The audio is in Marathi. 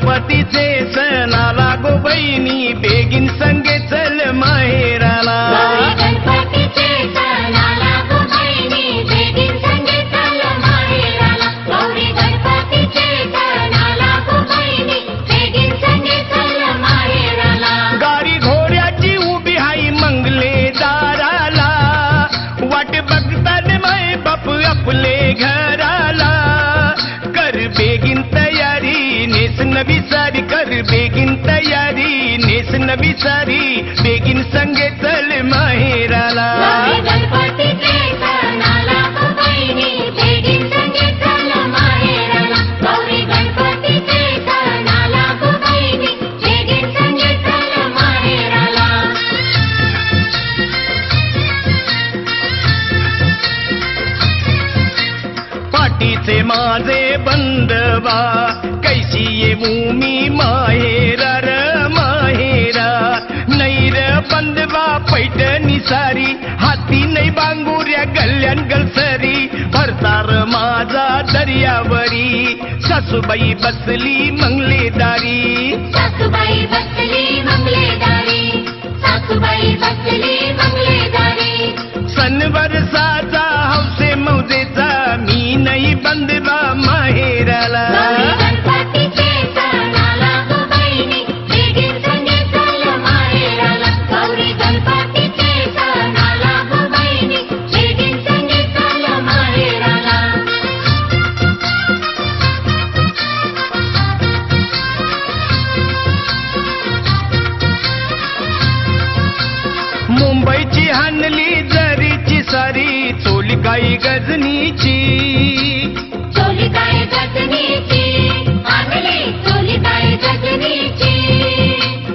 गणपतीचे सणाला गो बहिणी बेगीन संगे चल माहेराला. गणपतीचे सणाला गो बहिणी बेगीन संगे चल माहेराला. गौरी गणपतीचे सणाला गो बहिणी बेगीन संगे चल माहेराला. गाडी घोड्याची उभी हाई मंगले दाराला, वाट बघतात माय बाप आपले घराला. कर बेगीन तयारी नेस नवी सारी, कर बेगीन तयारी नेस नवी सारी, बेगीन संगे चल माहेराला. गौरी गणपतीचे सणाला गो बहिणी बेगीन संगे चल माहेराला. गौरी गणपतीचे सणाला गो बहिणी बेगीन संगे चल माहेराला. पाठीचे माझे बंधवा कैसी येऊ मी माहेरा र माहेरा. नैर बंधवा पैठणी सारी, हाती नाही बांगुऱ्या गल्ल्यान गलसरी. भरतार माझा दर्यावरी, सासूबाई बसली मंगलेदारी. सासूबाई बसली मंगलेदारी. सासूबाई बसली मंगलेदारी. सणवर साचा हौसे मौजेचा, मी नाही बंधवा माहेराला. गौरी गणपतीचे सणाला गो बहिणी बेगीन संगे चल माहेराला. गौरी गणपतीचे सणाला गो बहिणी बेगीन संगे चल माहेराला. मुंबईची हानली जरीची सारी, चोली काही गजनीची.